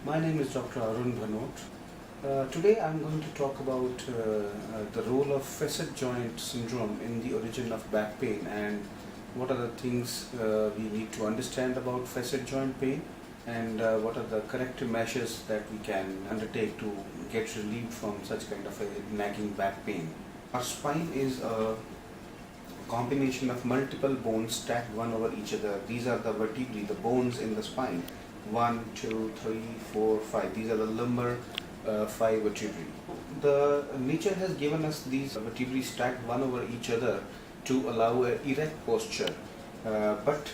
My name is Dr. Arun Bhanot. Today I'm going to talk about the role of facet joint syndrome in the origin of back pain and what are the things we need to understand about facet joint pain and what are the corrective measures that we can undertake to get relief from such kind of a nagging back pain. Our spine is a combination of multiple bones stacked one over each other. These are the vertebrae, the bones in the spine. 1, 2, 3, 4, 5. These are the lumbar 5 vertebrae. The nature has given us these vertebrae stacked one over each other to allow an erect posture. But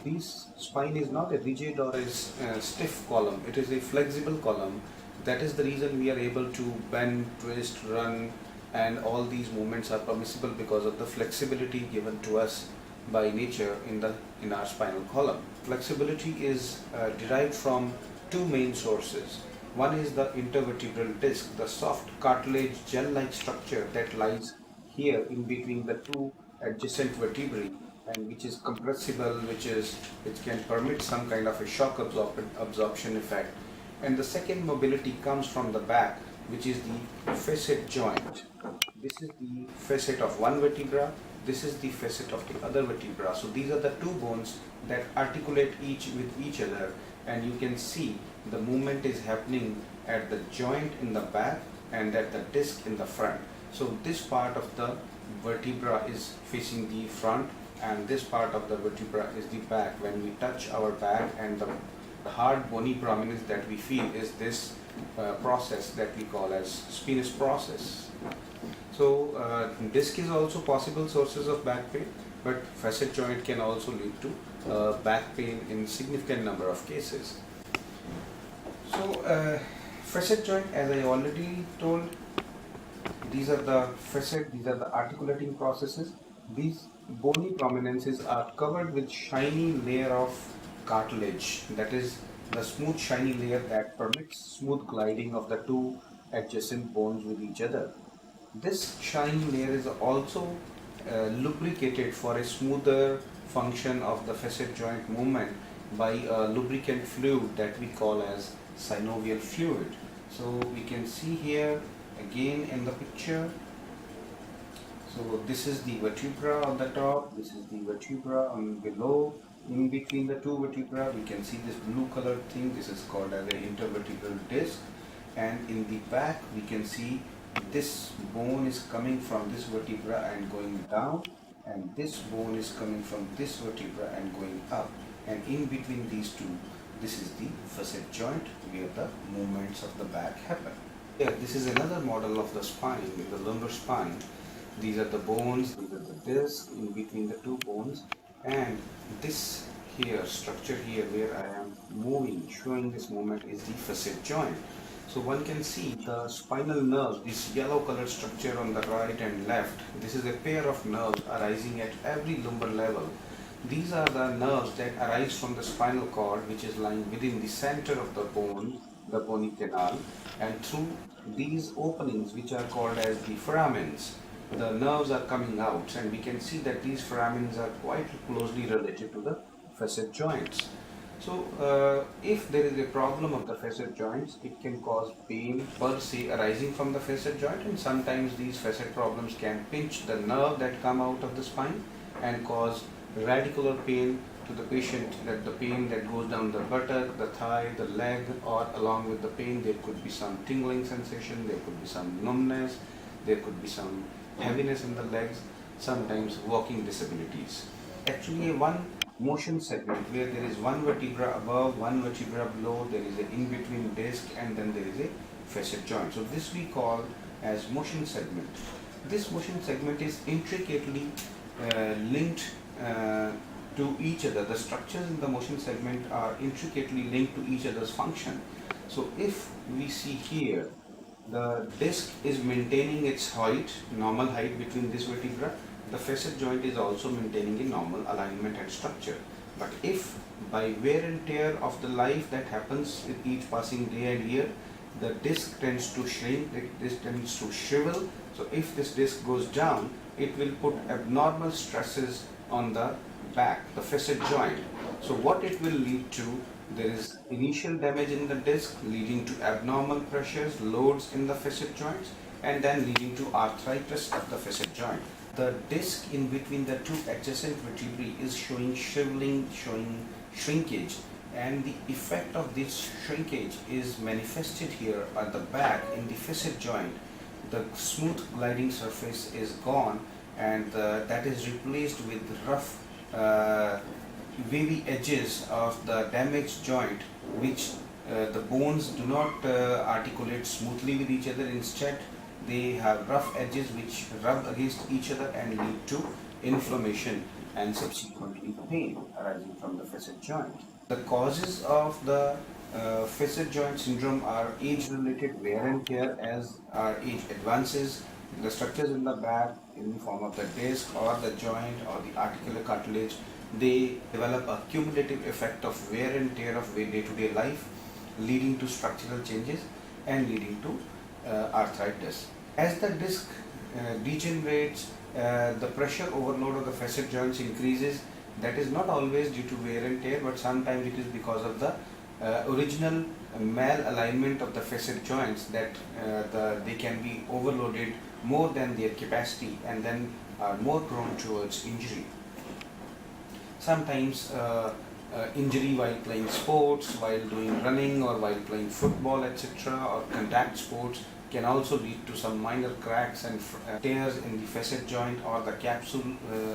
this spine is not a rigid or a stiff column. It is a flexible column. That is the reason we are able to bend, twist, run, and all these movements are permissible because of the flexibility given to us by nature in our spinal column. Flexibility is derived from two main sources. One is the intervertebral disc, the soft cartilage gel-like structure that lies here in between the two adjacent vertebrae and which is compressible, which can permit some kind of a shock absorption effect. And the second mobility comes from the back, which is the facet joint. This is the facet of one vertebra, this is the facet of the other vertebra. So these are the two bones that articulate each with each other, and you can see the movement is happening at the joint in the back and at the disc in the front. So this part of the vertebra is facing the front and this part of the vertebra is the back. When we touch our back, and the hard bony prominence that we feel is this process that we call as spinous process. So disc is also possible sources of back pain, but facet joint can also lead to back pain in significant number of cases. So facet joint, as I already told, these are the facet, these are the articulating processes. These bony prominences are covered with shiny layer of cartilage, that is the smooth shiny layer that permits smooth gliding of the two adjacent bones with each other. This shiny layer is also lubricated for a smoother function of the facet joint movement by a lubricant fluid that we call as synovial fluid. So we can see here again in the picture. So this is the vertebra on the top, this is the vertebra on below. In between the two vertebra we can see this blue colored thing. This is called as an intervertebral disc, and in the back we can see this bone is coming from this vertebra and going down, and this bone is coming from this vertebra and going up, and in between these two, this is the facet joint where the movements of the back happen. Here, this is another model of the spine, the lumbar spine. These are the bones, these are the discs in between the two bones, and this here structure here where I am moving, showing this movement, is the facet joint. So one can see the spinal nerves, this yellow colored structure on the right and left. This is a pair of nerves arising at every lumbar level. These are the nerves that arise from the spinal cord, which is lying within the center of the bone, the bony canal, and through these openings, which are called as the foramens, the nerves are coming out, and we can see that these foramens are quite closely related to the facet joints. So if there is a problem of the facet joints, it can cause pain per se arising from the facet joint, and sometimes these facet problems can pinch the nerve that come out of the spine and cause radicular pain to the patient, that the pain that goes down the buttock, the thigh, the leg, or along with the pain there could be some tingling sensation, there could be some numbness, there could be some heaviness in the legs, sometimes walking disabilities. Actually one motion segment where there is one vertebra above, one vertebra below, there is an in-between disc, and then there is a facet joint. So this we call as motion segment. This motion segment is intricately linked to each other. The structures in the motion segment are intricately linked to each other's function. So if we see here, the disc is maintaining its height, normal height between this vertebra. The facet joint is also maintaining a normal alignment and structure. But if by wear and tear of the life that happens with each passing day and year, the disc tends to shrink, this tends to shrivel. So if this disc goes down, it will put abnormal stresses on the back, the facet joint. So what it will lead to There is initial damage in the disc leading to abnormal pressures, loads in the facet joints, and then leading to arthritis of the facet joint. The disc in between the two adjacent vertebrae is showing shriveling, showing shrinkage, and the effect of this shrinkage is manifested here at the back in the facet joint. The smooth gliding surface is gone, and that is replaced with rough wavy edges of the damaged joint, which the bones do not articulate smoothly with each other. Instead, they have rough edges which rub against each other and lead to inflammation and subsequently pain arising from the facet joint. The causes of the facet joint syndrome are age-related wear and tear. As our age advances, the structures in the back, in the form of the disc or the joint or the articular cartilage, they develop a cumulative effect of wear and tear of day-to-day life, leading to structural changes and leading to arthritis. As the disc degenerates, the pressure overload of the facet joints increases. That is not always due to wear and tear, but sometimes it is because of the original malalignment of the facet joints that they can be overloaded more than their capacity and then are more prone towards injury. Sometimes injury while playing sports, while doing running or while playing football, etc., or contact sports can also lead to some minor cracks and tears in the facet joint or the capsule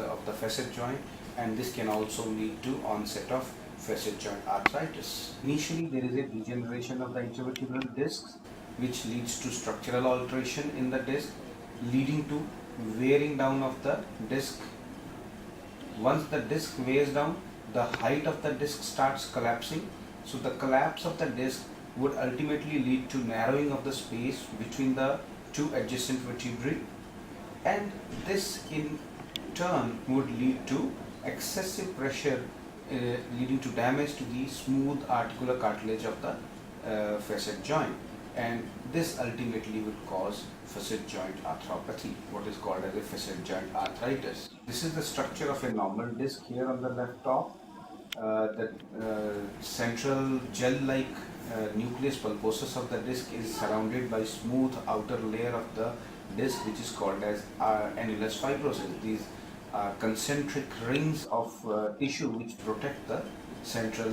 of the facet joint, and this can also lead to onset of facet joint arthritis. Initially, there is a degeneration of the intervertebral discs, which leads to structural alteration in the disc, leading to wearing down of the disc. Once the disc wears down, the height of the disc starts collapsing. So the collapse of the disc would ultimately lead to narrowing of the space between the two adjacent vertebrae, and this in turn would lead to excessive pressure leading to damage to the smooth articular cartilage of the facet joint, and this ultimately would cause facet joint arthropathy, what is called as a facet joint arthritis. This is the structure of a normal disc here on the left top. The central gel-like nucleus pulposus of the disc is surrounded by smooth outer layer of the disc, which is called as annulus fibrosus. These are concentric rings of tissue which protect the central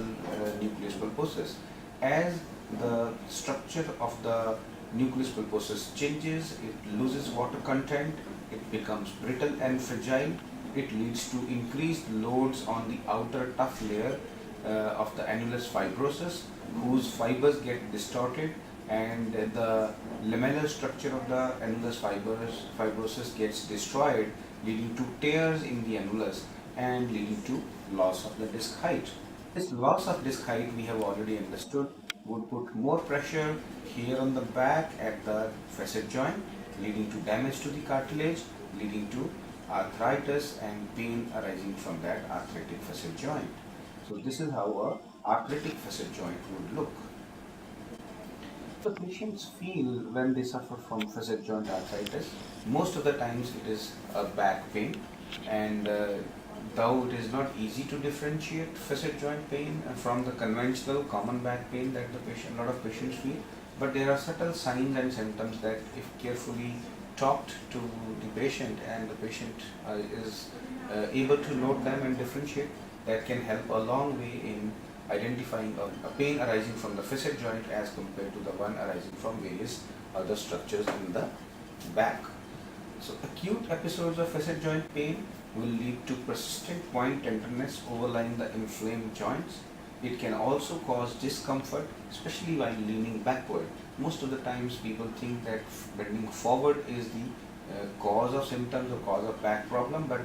nucleus pulposus. As the structure of the nucleus pulposus changes, it loses water content, it becomes brittle and fragile. It leads to increased loads on the outer tough layer of the annulus fibrosus, whose fibers get distorted, and the lamellar structure of the annulus fibrosus gets destroyed, leading to tears in the annulus and leading to loss of the disc height. This loss of disc height, we have already understood, would put more pressure here on the back at the facet joint, leading to damage to the cartilage, leading to arthritis and pain arising from that arthritic facet joint. So this is how a arthritic facet joint would look. The patients feel when they suffer from facet joint arthritis, most of the times it is a back pain, and though it is not easy to differentiate facet joint pain from the conventional common back pain that a lot of patients feel, but there are subtle signs and symptoms that, if carefully talked to the patient and the patient is able to note them and differentiate, that can help a long way in identifying a pain arising from the facet joint as compared to the one arising from various other structures in the back. So acute episodes of facet joint pain will lead to persistent point tenderness overlying the inflamed joints. It can also cause discomfort, especially while leaning backward. Most of the times people think that bending forward is the cause of symptoms or cause of back problem, but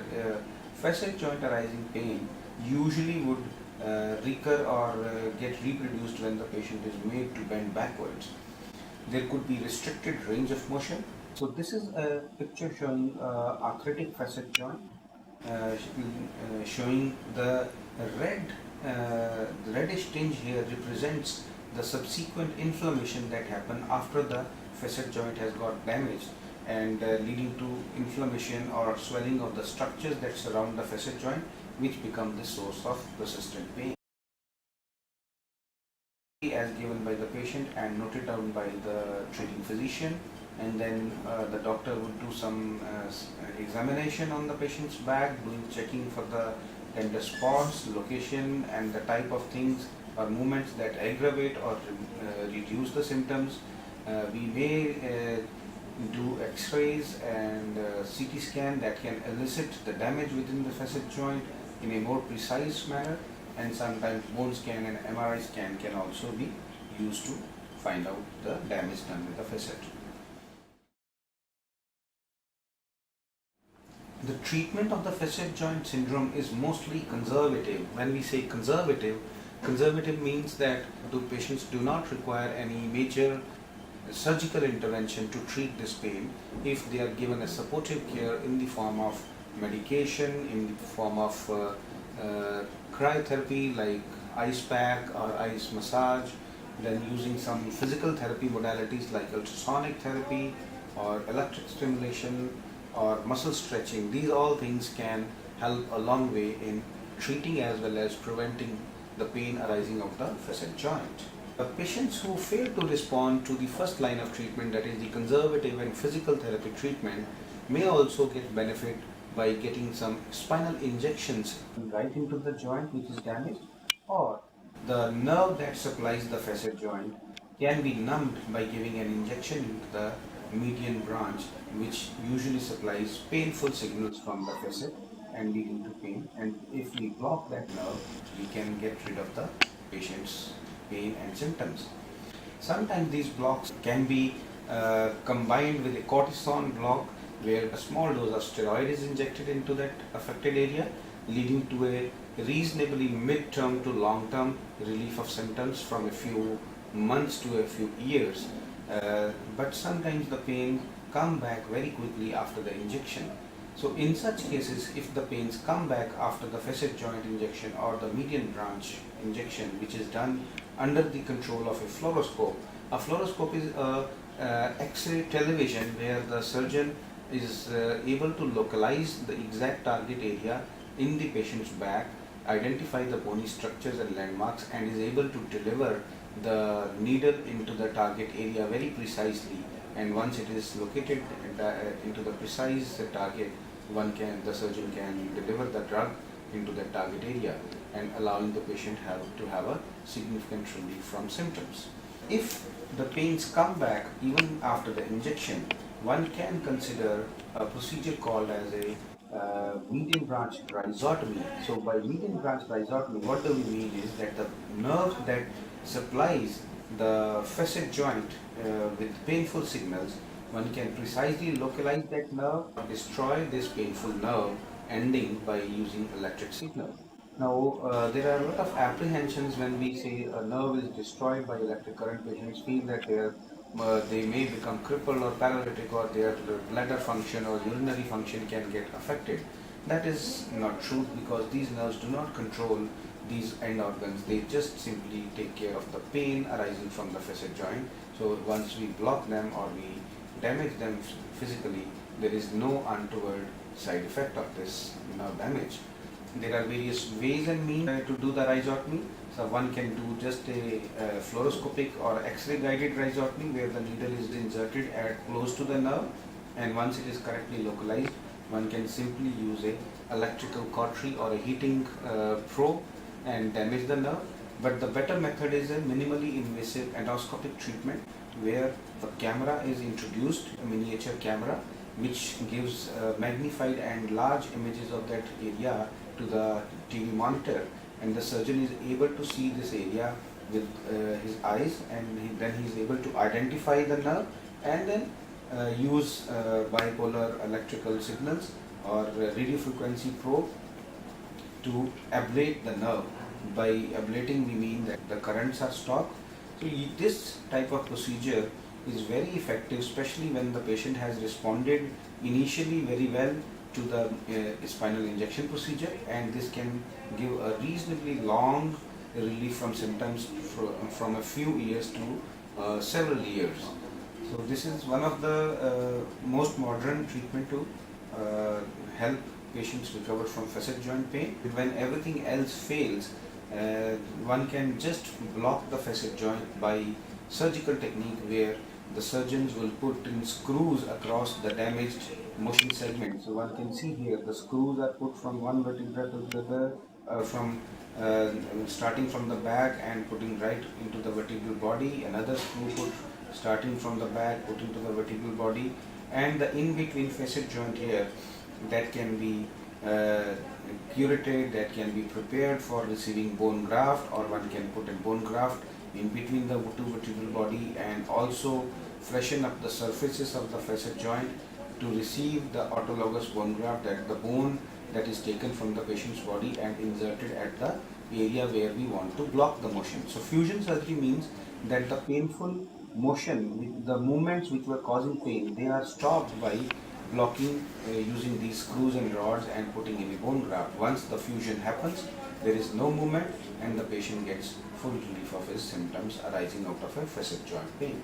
facet joint arising pain usually would recur or get reproduced when the patient is made to bend backwards. There could be restricted range of motion. So this is a picture showing arthritic facet joint, showing the reddish tinge here represents the subsequent inflammation that happened after the facet joint has got damaged, and leading to inflammation or swelling of the structures that surround the facet joint, which become the source of persistent pain. as given by the patient and noted down by the treating physician, and then the doctor would do some examination on the patient's back, doing checking for the tender spots, location, and the type of things or movements that aggravate or reduce the symptoms. We may do x-rays and CT scan that can elicit the damage within the facet joint in a more precise manner, and sometimes bone scan and MRI scan can also be used to find out the damage done with the facet. The treatment of the facet joint syndrome is mostly conservative. When we say conservative, conservative means that the patients do not require any major surgical intervention to treat this pain if they are given a supportive care in the form of medication, in the form of cryotherapy like ice pack or ice massage, then using some physical therapy modalities like ultrasonic therapy or electric stimulation or muscle stretching. These all things can help a long way in treating as well as preventing the pain arising of the facet joint. Patients who fail to respond to the first line of treatment, that is the conservative and physical therapy treatment, may also get benefit by getting some spinal injections right into the joint which is damaged, or the nerve that supplies the facet joint can be numbed by giving an injection into the median branch, which usually supplies painful signals from the facet and leading to pain. And if we block that nerve, we can get rid of the patient's pain and symptoms. Sometimes these blocks can be combined with a cortisone block, where a small dose of steroid is injected into that affected area, leading to a reasonably mid-term to long-term relief of symptoms from a few months to a few years. But sometimes the pain come back very quickly after the injection. So in such cases, if the pains come back after the facet joint injection or the median branch injection, which is done under the control of a fluoroscope is a X-ray television where the surgeon is able to localize the exact target area in the patient's back, identify the bony structures and landmarks, and is able to deliver the needle into the target area very precisely. And once it is located into the precise target, the surgeon can deliver the drug into the target area and allowing the patient to have a significant relief from symptoms. If the pains come back even after the injection, one can consider a procedure called as a median branch rhizotomy. So by median branch rhizotomy, what do we mean is that the nerve that supplies the facet joint with painful signals, one can precisely localize that nerve or destroy this painful nerve ending by using electric signal. Now, there are a lot of apprehensions when we say a nerve is destroyed by electric current. Patients feel that they may become crippled or paralytic, or their bladder function or urinary function can get affected. That is not true, because these nerves do not control these end organs. They just simply take care of the pain arising from the facet joint. So once we block them or we damage them physically, there is no untoward side effect of this nerve damage. There are various ways and means to do the rhizotomy. So one can do just a fluoroscopic or X-ray guided rhizotomy, where the needle is inserted at close to the nerve, and once it is correctly localized, one can simply use a electrical cautery or a heating probe and damage the nerve. But the better method is a minimally invasive endoscopic treatment, where the camera is introduced, a miniature camera, which gives magnified and large images of that area to the TV monitor, and the surgeon is able to see this area with his eyes, and then he is able to identify the nerve and then use bipolar electrical signals or radio frequency probe to ablate the nerve. By ablating, we mean that the currents are stopped. So this type of procedure is very effective, especially when the patient has responded initially very well to the spinal injection procedure, and this can give a reasonably long relief from symptoms from a few years to several years. So this is one of the most modern treatment to help patients recover from facet joint pain. When everything else fails, one can just block the facet joint by surgical technique where the surgeons will put in screws across the damaged motion segment. So one can see here the screws are put from one vertebra to the other, from uh, starting from the back and putting right into the vertebral body, another screw put starting from the back put into the vertebral body, and the in between facet joint here that can be uh, curated, that can be prepared for receiving bone graft, or one can put a bone graft in between the two vertebral body and also freshen up the surfaces of the facet joint to receive the autologous bone graft, that the bone that is taken from the patient's body and inserted at the area where we want to block the motion. So fusion surgery means that the painful motion, the movements which were causing pain, they are stopped by blocking using these screws and rods and putting in a bone graft. Once the fusion happens, there is no movement and the patient gets full relief of his symptoms arising out of a facet joint pain.